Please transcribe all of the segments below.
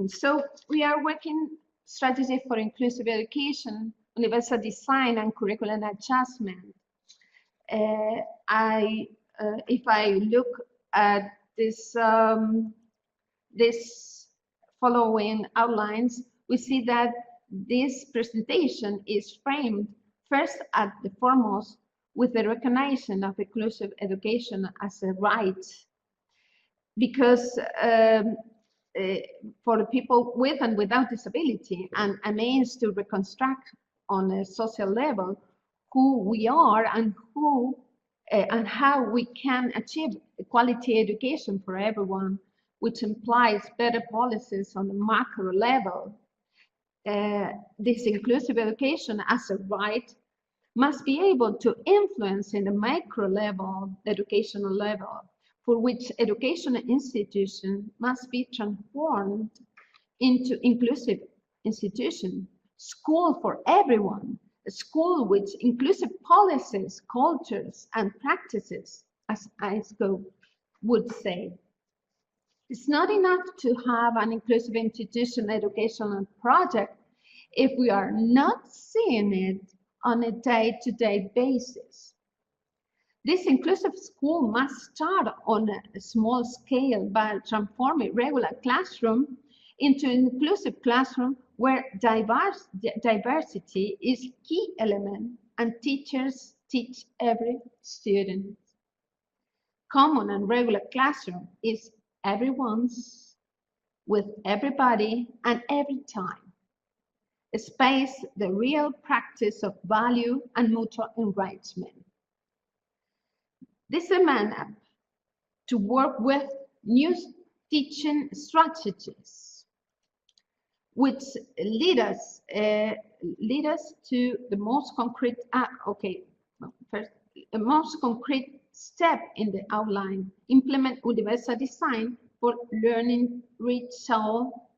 So we are working strategy for inclusive education, universal design, and curriculum adjustment. If I look at this this following outlines, we see that this presentation is framed first at the foremost with the recognition of inclusive education as a right, because for people with and without disability, and a means to reconstruct on a social level who we are and and how we can achieve quality education for everyone, which implies better policies on the macro level. This inclusive education as a right must be able to influence in the micro level, the educational level, for which educational institutions must be transformed into inclusive institution, school for everyone, a school with inclusive policies, cultures, and practices, as ISCO would say. It's not enough to have an inclusive institution educational project if we are not seeing it on a day-to-day basis. This inclusive school must start on a small scale by transforming regular classroom into an inclusive classroom where diversity is key element and teachers teach every student. Common and regular classroom is everyone's, with everybody and every time. A space, the real practice of value and mutual enrichment. This demands to work with new teaching strategies, which lead us to the most concrete. First, the most concrete step in the outline: implement universal design for learning, reach all,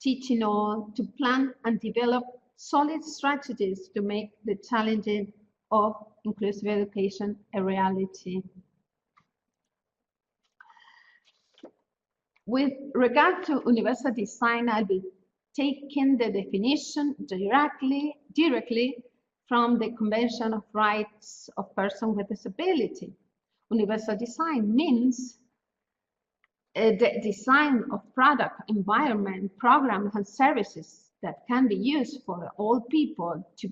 teaching all, to plan and develop solid strategies to make the challenges of inclusive education a reality. With regard to universal design, I'll be taking the definition directly from the Convention of Rights of Persons with Disability. Universal design means the design of product, environment, programs, and services that can be used for all people to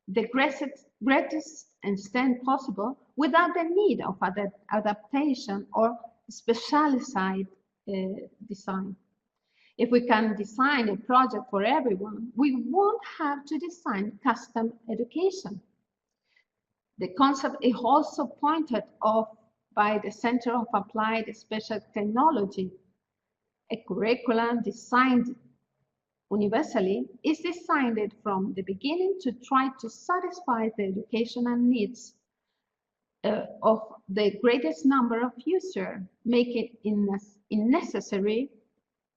the greatest extent possible without the need of adaptation or specialized design. If we can design a project for everyone, we won't have to design custom education. The concept is also pointed out by the Center of Applied Special Technology. A curriculum designed universally is designed from the beginning to try to satisfy the educational needs of the greatest number of users, making it unnecessary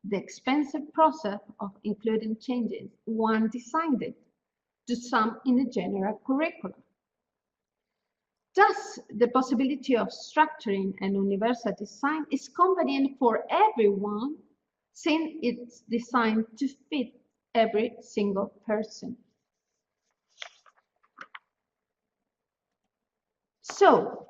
the expensive process of including changes one designed it to some in the general curriculum. Thus, the possibility of structuring an universal design is convenient for everyone, since it's designed to fit every single person. So,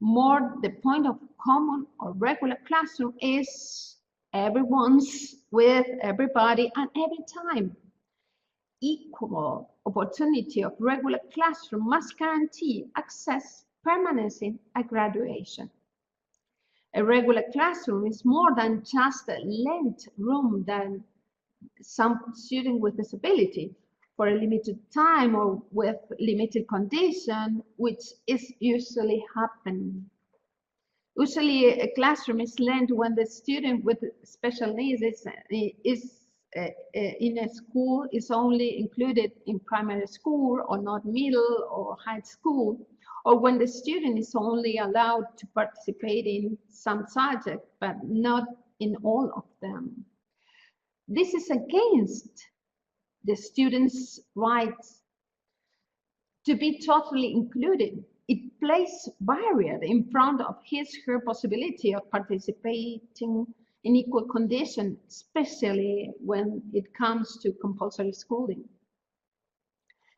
more the point of common or regular classroom is everyone's, with everybody and every time. Equal opportunity of regular classroom must guarantee access, permanency, and graduation. A regular classroom is more than just a length room than some student with disability for a limited time or with limited condition, which is usually happening. Usually a classroom is lent when the student with special needs is in a school is only included in primary school or not middle or high school, or when the student is only allowed to participate in some subject but not in all of them. This is against the student's rights to be totally included. It places barriers in front of his or her possibility of participating in equal condition, especially when it comes to compulsory schooling.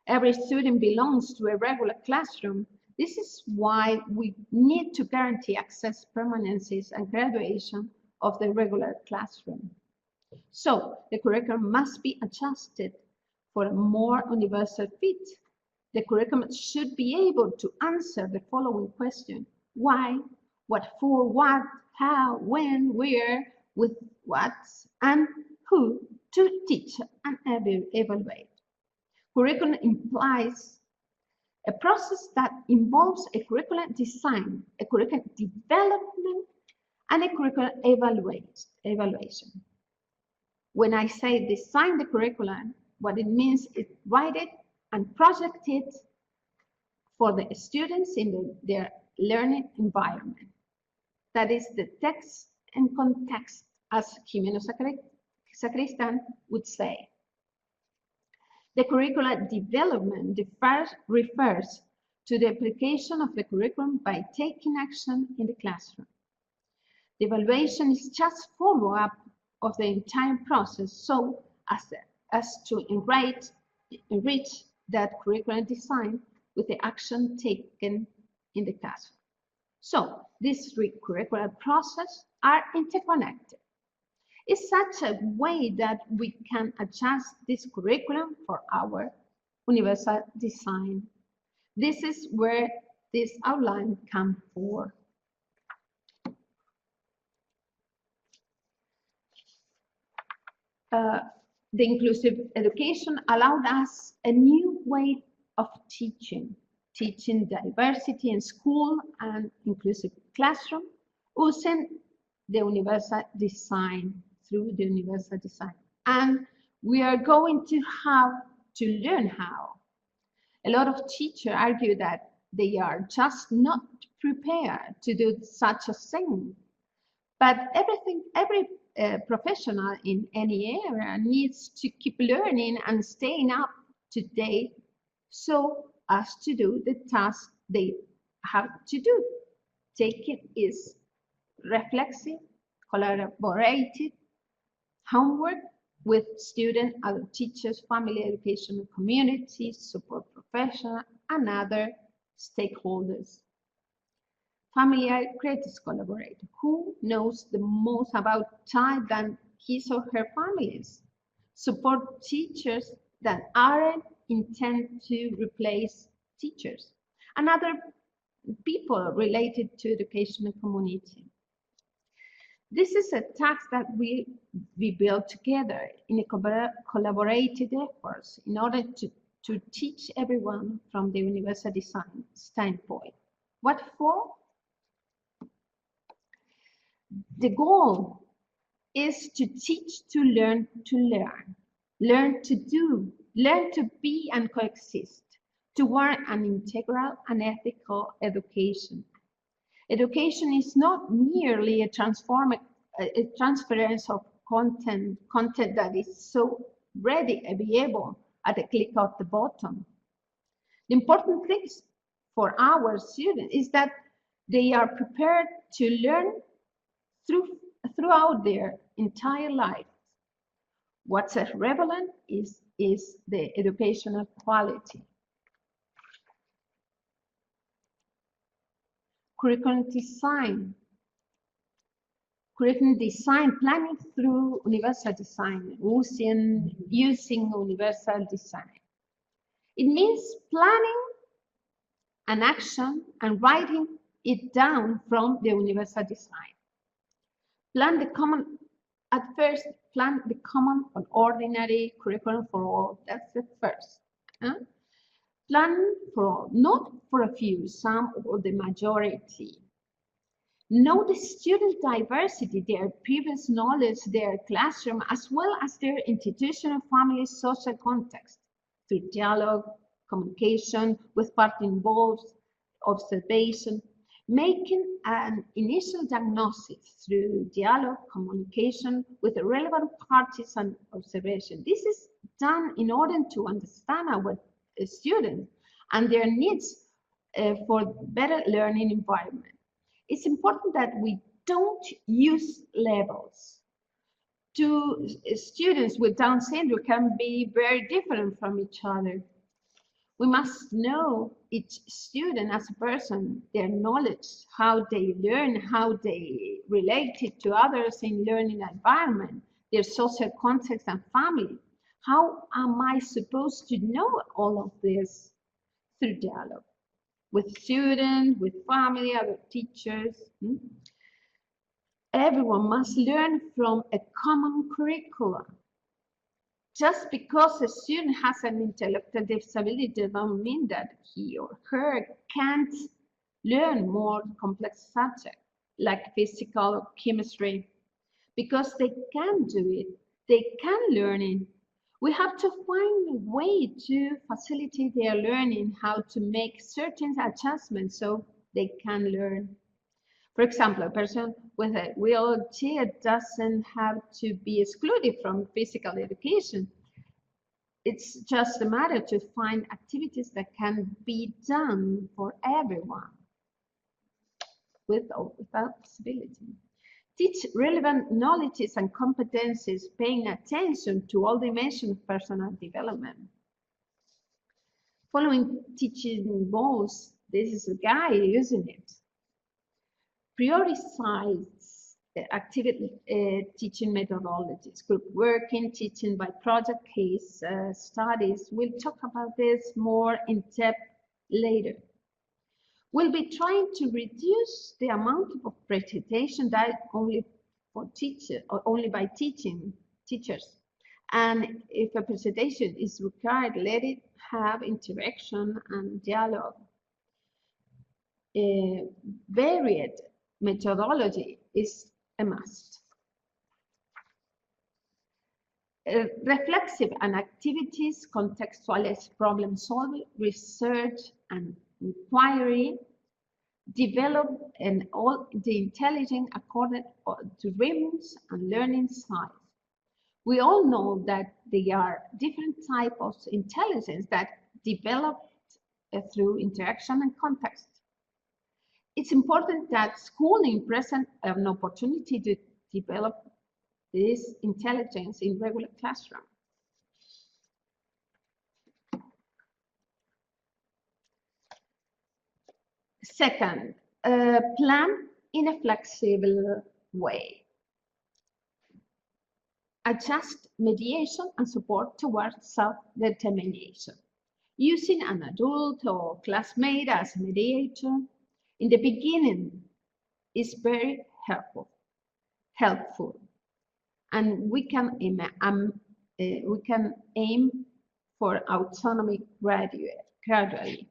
Every student belongs to a regular classroom. This is why we need to guarantee access, permanencies, and graduation of the regular classroom. So the curriculum must be adjusted for a more universal fit. The curriculum should be able to answer the following question: why, what for, what, how, when, where, with what, and who to teach and evaluate. Curriculum implies a process that involves a curriculum design, a curriculum development, and a curriculum evaluation. When I say design the curriculum, what it means is write it and project it for the students in their learning environment. That is the text and context, as Jimeno Sacristan would say. The curricular development refers to the application of the curriculum by taking action in the classroom. The evaluation is just follow-up of the entire process, so as to enrich that curriculum design with the action taken in the classroom. So these three curricular processes are interconnected. It's such a way that we can adjust this curriculum for our universal design. This is where this outline comes for. The inclusive education allowed us a new way of teaching diversity in school and inclusive classroom using the universal design, through the universal design. And we are going to have to learn how. A lot of teachers argue that they are just not prepared to do such a thing. But every professional in any area needs to keep learning and staying up to date so as to do the task they have to do. Taking is reflexive, collaborative homework with students, other teachers, family educational community, support professionals, and other stakeholders. Familiar creates collaborate. Who knows the most about child than his or her families? Support teachers that aren't intended to replace teachers and other people related to educational community. This is a task that we build together in a collaborated efforts in order to teach everyone from the universal design standpoint. What for? The goal is to teach to learn, learn to do, learn to be and coexist, toward an integral and ethical education. Education is not merely a transference of content that is so ready available at a click of the button. The important thing for our students is that they are prepared to learn throughout their entire life. What's relevant is the educational quality. Curriculum design planning through universal design, using universal design. It means planning an action and writing it down from the universal design. Plan the common or ordinary curriculum for all. That's the first. Plan for all, not for a few, some or the majority. Know the student diversity, their previous knowledge, their classroom, as well as their institutional, family, social context, through dialogue, communication with parties involved, observation, making an initial diagnosis through dialogue, communication with the relevant parties and observation. This is done in order to understand our students and their needs for better learning environment. It's important that we Don't use labels. Two students with Down syndrome can be very different from each other. We must know each student as a person, their knowledge, how they learn, how they relate to others in learning environment, their social context and family. How am I supposed to know all of this? Through dialogue with students, with family, other teachers. Everyone must learn from a common curriculum. Just because a student has an intellectual disability doesn't mean that he or her can't learn more complex subjects like physical or chemistry. Because they can do it, they can learn it. We have to find a way to facilitate their learning, how to make certain adjustments so they can learn. For example, a person with a wheelchair doesn't have to be excluded from physical education. It's just a matter to find activities that can be done for everyone with or without disability. Teach relevant knowledges and competencies, paying attention to all dimensions of personal development. Following teaching goals, this is a guide using it. Prioritize activity teaching methodologies, group working, teaching by project case studies. We'll talk about this more in depth later. We'll be trying to reduce the amount of presentation that only for teachers or only by teachers. And if a presentation is required, let it have interaction and dialogue. Varied methodology is a must. Reflexive and activities, contextualized problem solving, research and inquiry, develop and all the intelligence according to rhythms and learning styles. We all know that there are different types of intelligence that develop through interaction and context. It's important that schooling present an opportunity to develop this intelligence in regular classroom. Second, plan in a flexible way. Adjust mediation and support towards self-determination. Using an adult or classmate as a mediator in the beginning is very helpful. And we can aim for autonomy gradually.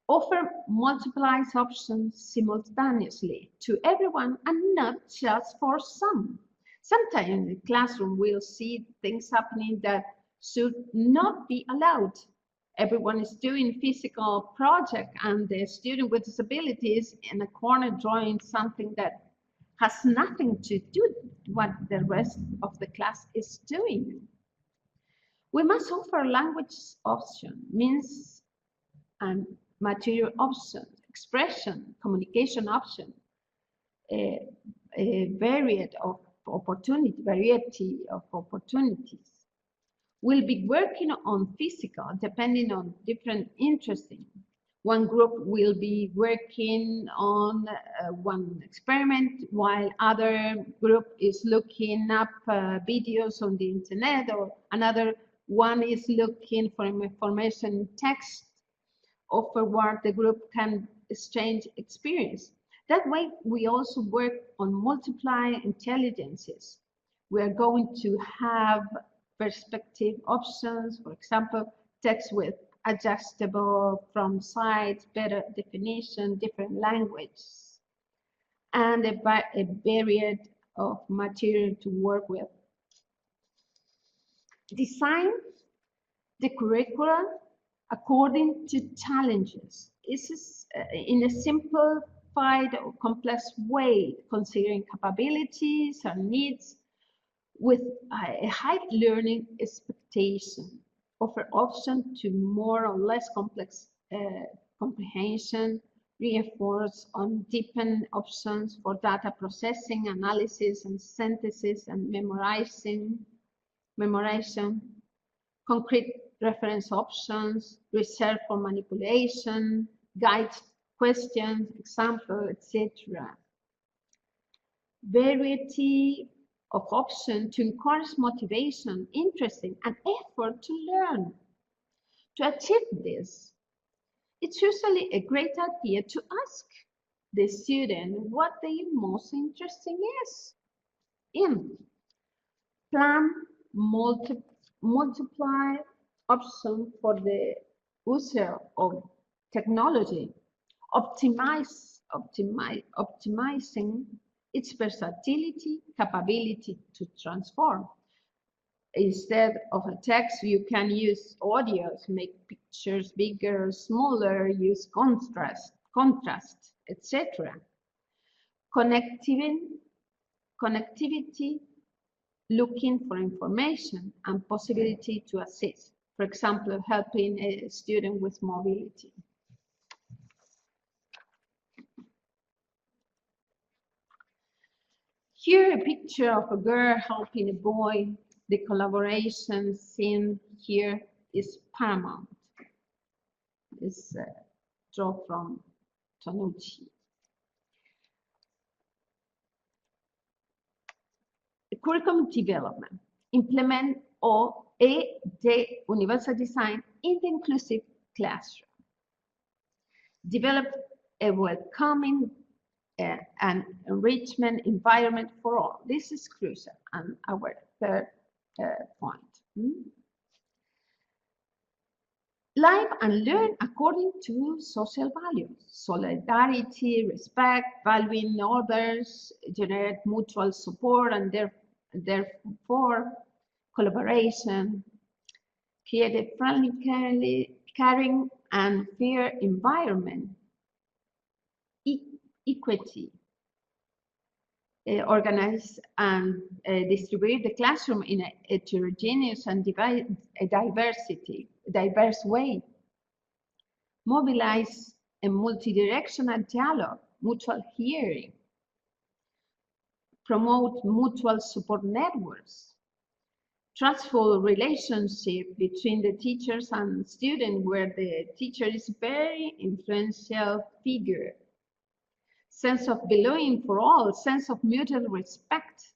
Offer multiple options simultaneously to everyone and not just for some. Sometimes in the classroom we'll see things happening that should not be allowed. Everyone is doing physical project and the student with disabilities in a corner drawing something that has nothing to do with what the rest of the class is doing. We must offer language option, means and material options, expression, communication option, a variety of opportunities. We'll be working on physical, depending on different interesting. One group will be working on one experiment, while other group is looking up videos on the internet, or another one is looking for information in text, or for what the group can exchange experience. That way, we also work on multiply intelligences. We are going to have perspective options, for example, text with adjustable from sides, better definition, different languages, and a variety of material to work with. Design the curriculum according to challenges. This is in a simplified or complex way, considering capabilities and needs with a high learning expectation. Offer option to more or less complex comprehension reinforce on deepened options for data processing, analysis, and synthesis and memorization, concrete reference options, reserve for manipulation, guide questions, example, etc. Variety of options to encourage motivation, interest, and effort to learn. To achieve this, it's usually a great idea to ask the student what their most interesting is in. Plan multiply options for the user of technology, optimizing its versatility, capability to transform. Instead of a text, you can use audios, make pictures bigger, smaller, use contrast, etc. Connectivity, looking for information and possibility to assist. For example, helping a student with mobility. Here, a picture of a girl helping a boy. The collaboration scene here is paramount. It's a draw from Tonucci. Curriculum development. Implement the universal design in the inclusive classroom. Develop a welcoming and enrichment environment for all. This is crucial, and our third point. Live and learn according to social values. Solidarity, respect, valuing others, generate mutual support, and therefore collaboration. Create a friendly, caring, and fair environment. Equity. Organize and distribute the classroom in a heterogeneous and diverse way. Mobilize a multidirectional dialogue, mutual hearing. Promote mutual support networks. Trustful relationship between the teachers and students, where the teacher is a very influential figure. Sense of belonging for all, sense of mutual respect.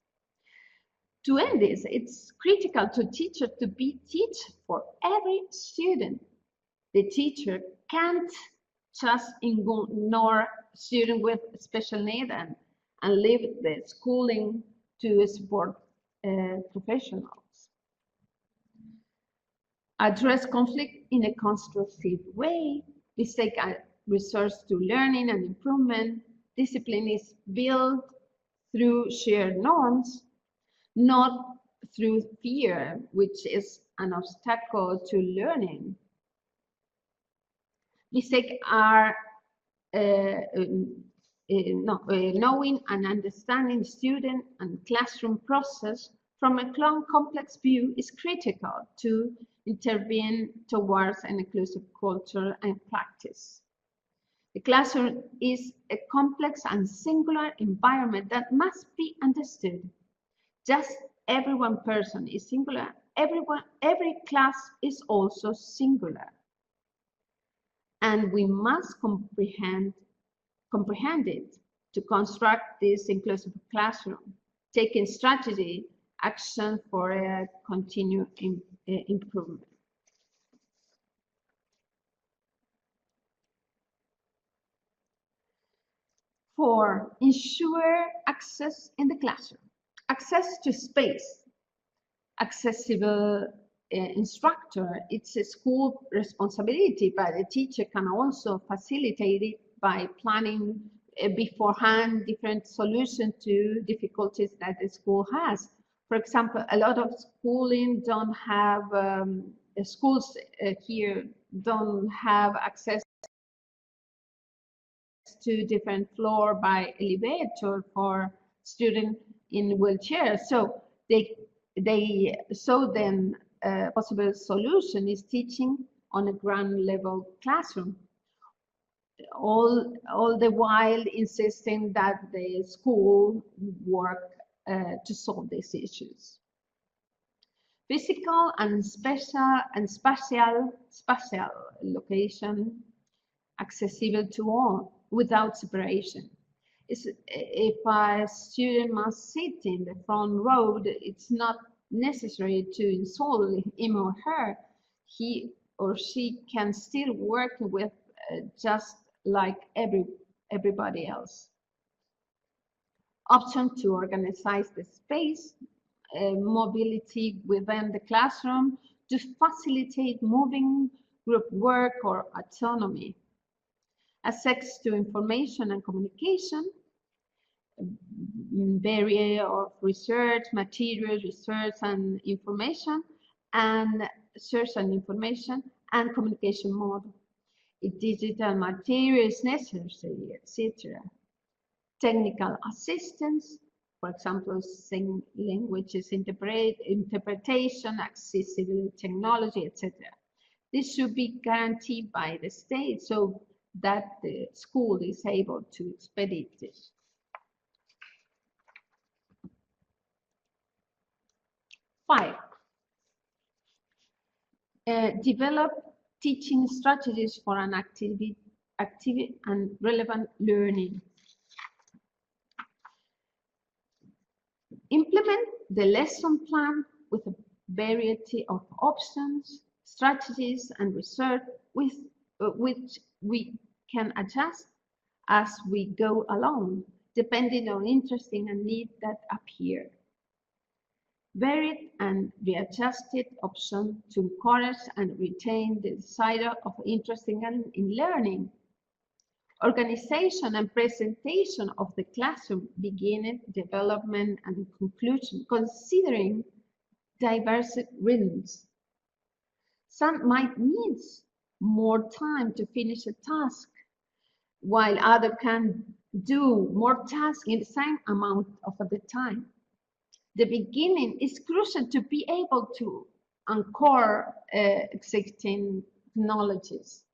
To end this, it's critical to teachers to be teach for every student. The teacher can't just ignore students with special needs and leave the schooling to support professionals. Address conflict in a constructive way. This takes resource to learning and improvement. Discipline is built through shared norms, not through fear, which is an obstacle to learning. Mistakes are knowing and understanding student and classroom process from a complex view is critical to intervene towards an inclusive culture and practice. The classroom is a complex and singular environment that must be understood. Just every one person is singular. Every class is also singular. And we must comprehend it to construct this inclusive classroom, taking strategy, action for a continued improvement. For ensure access in the classroom, access to space, accessible instructor, it's a school responsibility, but the teacher can also facilitate it by planning beforehand different solutions to difficulties that the school has. For example, a lot of schooling don't have, schools here don't have access to different floor by elevator for students in wheelchairs. So then possible solution is teaching on a ground level classroom. all the while insisting that the school work to solve these issues. Physical and spatial location accessible to all without separation. If a student must sit in the front row, it's not necessary to install him or her. He or she can still work with just like everybody else. Option to organize the space, mobility within the classroom to facilitate moving, group work, or autonomy. Access to information and communication, barrier of research, materials, research and information, and search and information, and communication mode. If digital material is necessary, etc. Technical assistance, for example, sign languages interpretation, accessible technology, etc. This should be guaranteed by the state so that the school is able to expedite this. Five, develop teaching strategies for an active and relevant learning. Implement the lesson plan with a variety of options, strategies, and research with which we can adjust as we go along, depending on interesting and need that appear. Varied and readjusted options to encourage and retain the desire of interest in learning. Organization and presentation of the classroom beginning, development, and conclusion, considering diverse rhythms. Some might need more time to finish a task, while others can do more tasks in the same amount of the time. The beginning is crucial to be able to anchor existing knowledges.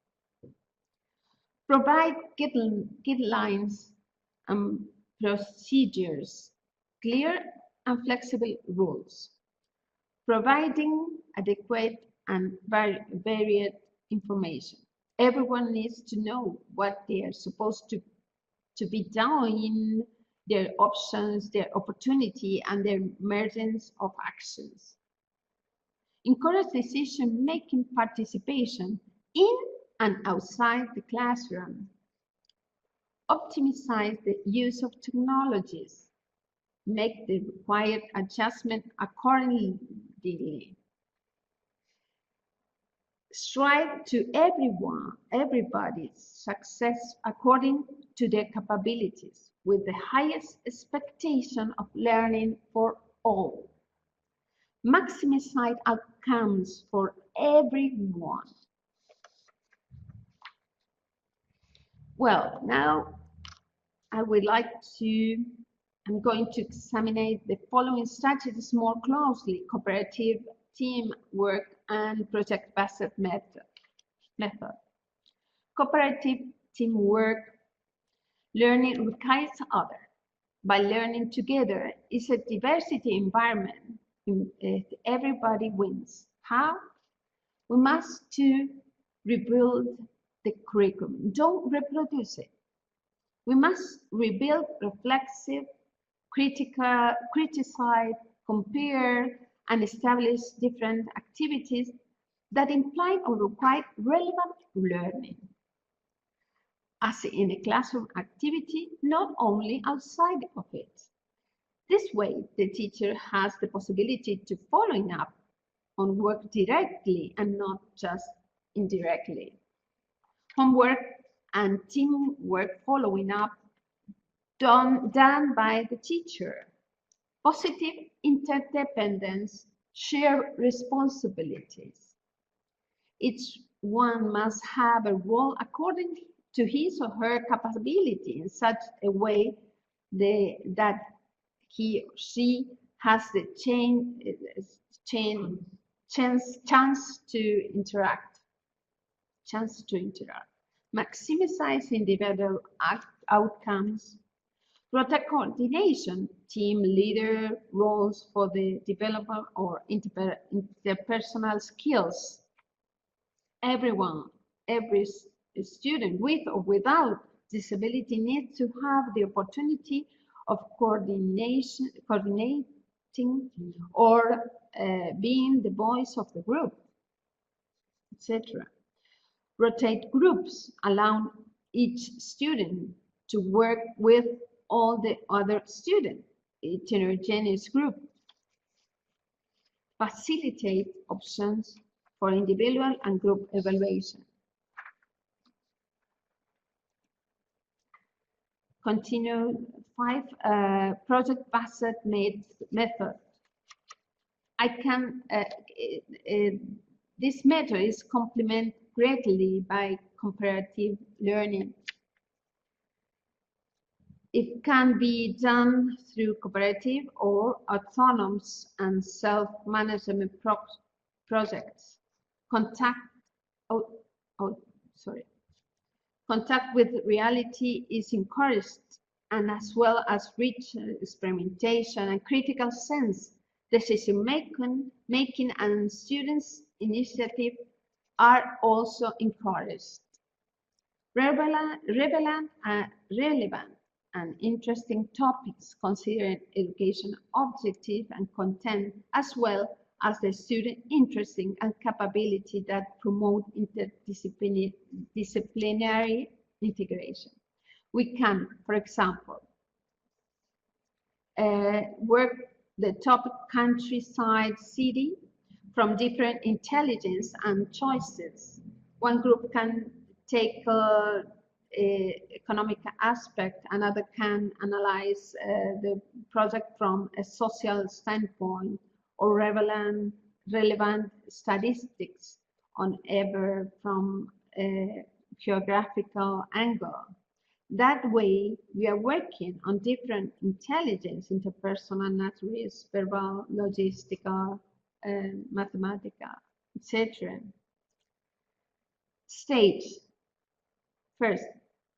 Provide guidelines and procedures, clear and flexible rules, providing adequate and varied information. Everyone needs to know what they are supposed to be doing, their options, their opportunity, and their emergence of actions. Encourage decision-making participation in and outside the classroom. Optimize the use of technologies. Make the required adjustment accordingly. Strive to everybody's success according to their capabilities, with the highest expectation of learning for all. Maximize outcomes for everyone. Well, now I'm going to examine the following strategies more closely: cooperative, teamwork, and project-based method. Cooperative teamwork learning requires others. By learning together, it's a diversity environment. Everybody wins. How? We must rebuild the curriculum. Don't reproduce it. We must rebuild, reflexive, criticize, compare, and establish different activities that imply or require relevant learning, as in a classroom activity, not only outside of it. This way, the teacher has the possibility to follow up on work directly and not just indirectly. Homework and teamwork following up done by the teacher. Positive interdependence, shared responsibilities. Each one must have a role according to his or her capability in such a way that he or she has the chance to interact. maximize individual outcomes, project coordination, team leader roles for the development or interpersonal skills. Everyone, every student with or without disability needs to have the opportunity of coordinating or being the voice of the group, etc. Rotate groups, allow each student to work with all the other students, heterogeneous group. Facilitate options for individual and group evaluation. Continue 5, project-based method. This method is complemented greatly by comparative learning. It can be done through cooperative or autonomous and self-management projects. Contact with reality is encouraged, and as well as rich experimentation and critical sense, decision making and students' initiative are also encouraged. Relevant and interesting topics considering education objective and content, as well as the student interesting and capability that promote interdisciplinary integration. We can, for example, work the topic countryside city from different intelligence and choices. One group can take economic aspect, another can analyze the project from a social standpoint or relevant statistics on either from a geographical angle. That way, we are working on different intelligence, interpersonal, naturalist, verbal, logistical, mathematical, etc. Stage. First,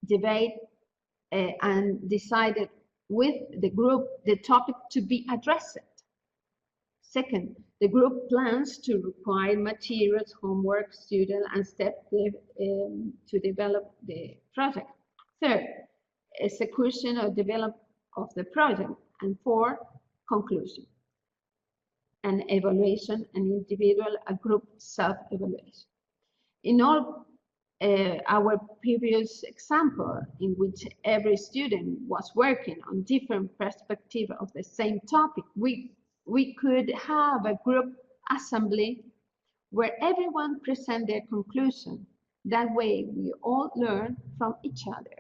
debate and decided with the group the topic to be addressed. Second, the group plans to require materials, homework, student, and steps to develop the project. Third, execution or development of the project. And fourth, conclusion and evaluation, and individual and group self-evaluation. In all our previous example, in which every student was working on different perspectives of the same topic, we could have a group assembly where everyone present their conclusion. That way, we all learn from each other.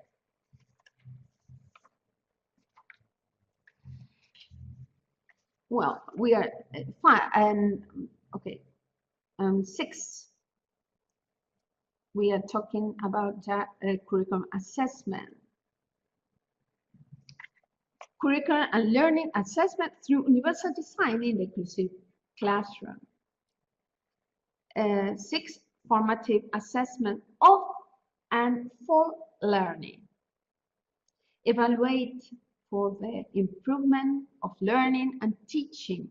Well, we are 6. We are talking about curriculum assessment. Curriculum and learning assessment through universal design in the inclusive classroom. 6, formative assessment of and for learning. Evaluate for the improvement of learning and teaching.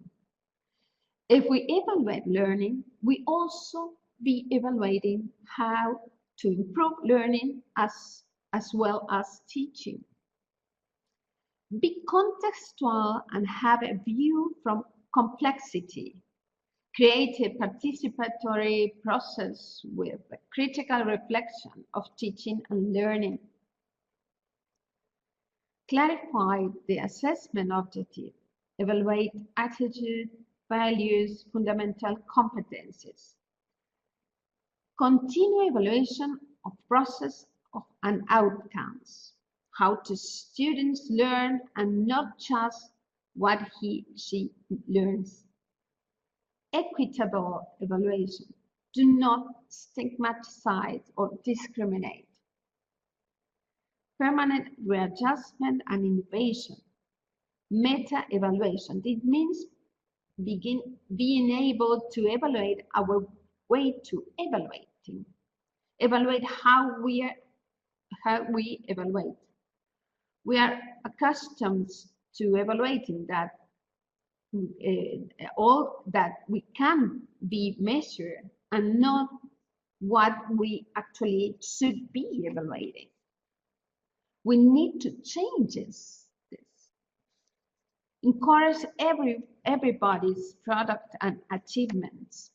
If we evaluate learning, we also be evaluating how to improve learning as well as teaching. Be contextual and have a view from complexity. Create a participatory process with a critical reflection of teaching and learning. Clarify the assessment objective. Evaluate attitude, values, fundamental competencies. Continue evaluation of process and outcomes. How do students learn and not just what she learns. Equitable evaluation. Do not stigmatize or discriminate. Permanent readjustment and innovation. Meta-evaluation. It means being able to evaluate our way to evaluating. Evaluate how we are how we evaluate. We are accustomed to evaluating that all that we can be measured and not what we actually should be evaluating. We need to change this. Encourage everybody's product and achievements.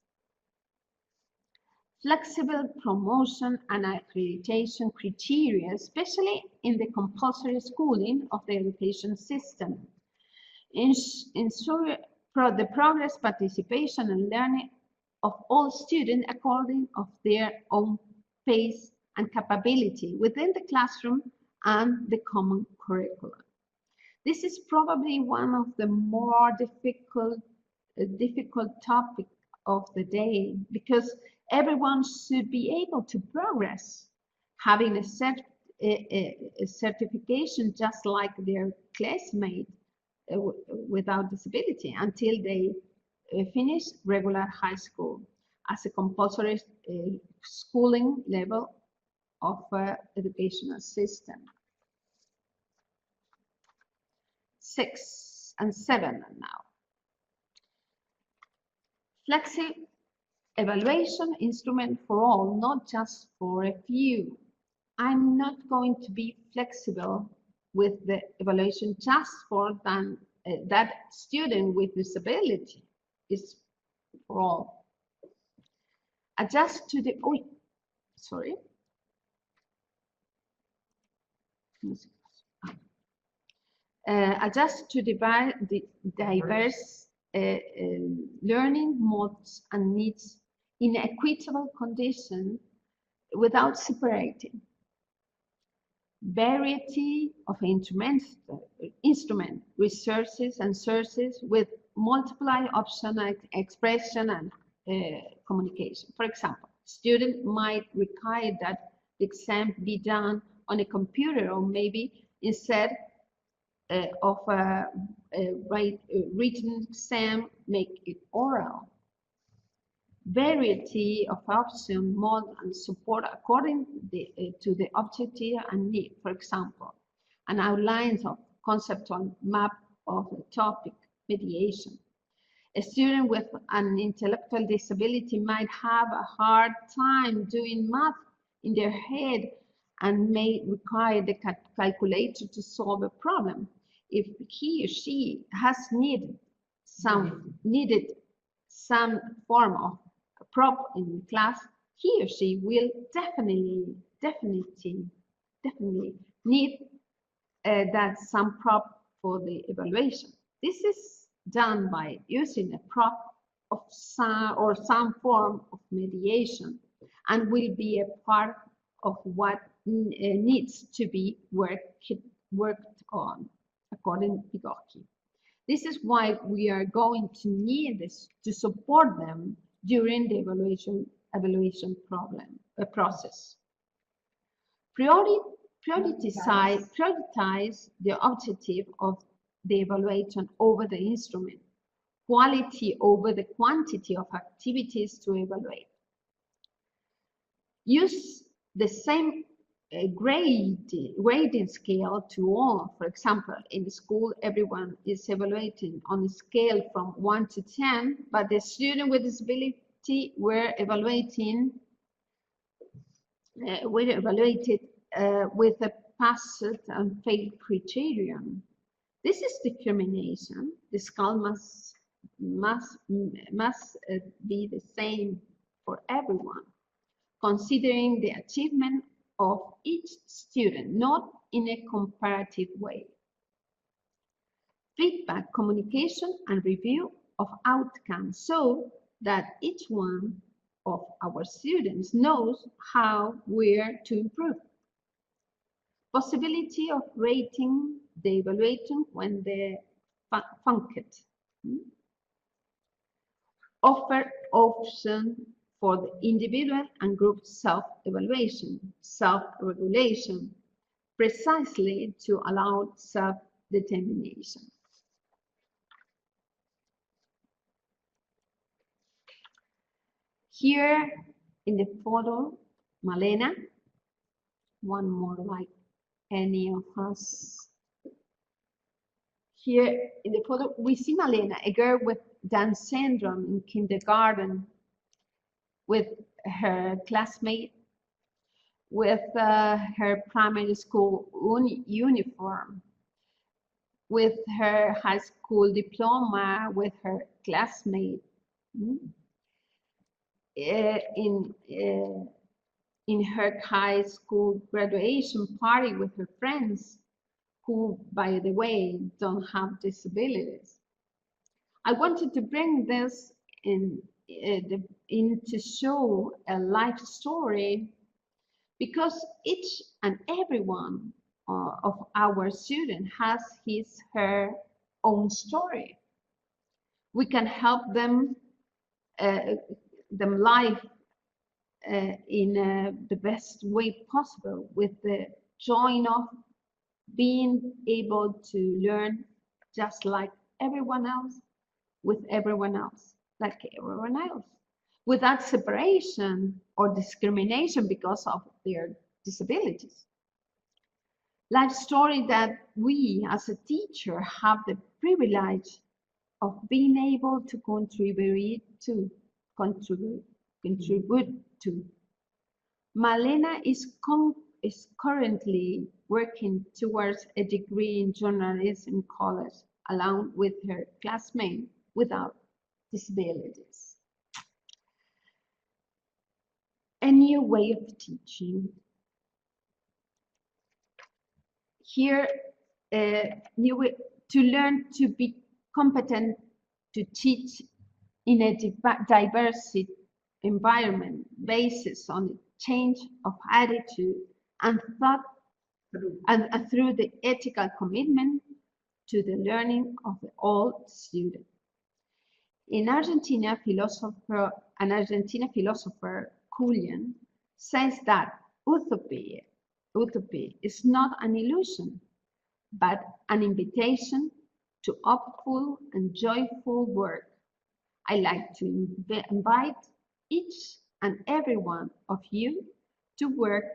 Flexible promotion and accreditation criteria, especially in the compulsory schooling of the education system. Ensure the progress, participation, and learning of all students according to their own pace and capability within the classroom and the common curriculum. This is probably one of the more difficult topics of the day, because everyone should be able to progress, having a certification just like their classmate without disability until they finish regular high school as a compulsory schooling level of educational system. 6 and 7 now. Flexible evaluation instrument for all, not just for a few. I'm not going to be flexible with the evaluation just for that student with disability. It's for all. Adjust to the, adjust to the diverse learning modes and needs in equitable conditions without separating. Variety of instruments, resources and sources with multiple option expression and communication. For example, student might require that the exam be done on a computer, or maybe instead of a written exam, make it oral. Variety of option, mode, and support according to the objective and need. For example, an outline of conceptual map of the topic, mediation. A student with an intellectual disability might have a hard time doing math in their head and may require the calculator to solve a problem. If he or she has needed some form of prop in class, he or she will definitely need that some prop for the evaluation. This is done by using a prop of some form of mediation, and will be a part of what needs to be worked on according to pedagogy. This is why we are going to need this to support them during the evaluation process. Prioritize the objective of the evaluation over the instrument, quality over the quantity of activities to evaluate. Use the same grading scale to all. For example, in school, everyone is evaluating on a scale from 1 to 10, but the student with disability were evaluated with a passed and failed criterion. This is discrimination. The scale must be the same for everyone, considering the achievement of each student, not in a comparative way. Feedback, communication, and review of outcomes so that each one of our students knows how we're to improve. Possibility of rating the evaluation when they funked. Offer option for the individual and group self-evaluation, self-regulation, precisely to allow self-determination. Here in the photo, Malena, one more like any of us. Here in the photo, we see Malena, a girl with Down syndrome in kindergarten, with her classmate, with her primary school uniform, with her high school diploma, with her classmate. In her high school graduation party with her friends, who, by the way, don't have disabilities. I wanted to bring this in to show a life story, because each and every one of our students has her own story. We can help them live in the best way possible, with the joy of being able to learn just like everyone else, with everyone else, like everyone else, without separation or discrimination because of their disabilities. Life story that we as a teacher have the privilege of being able to contribute to. Malena is currently working towards a degree in journalism college, along with her classmate without disabilities. A new way of teaching. Here, new way to learn to be competent to teach in a diverse environment, based on the change of attitude and thought, and through the ethical commitment to the learning of all students. An Argentine philosopher, Julian, says that utopia is not an illusion, but an invitation to hopeful and joyful work. I like to invite each and every one of you to work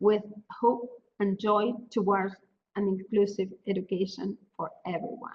with hope and joy towards an inclusive education for everyone.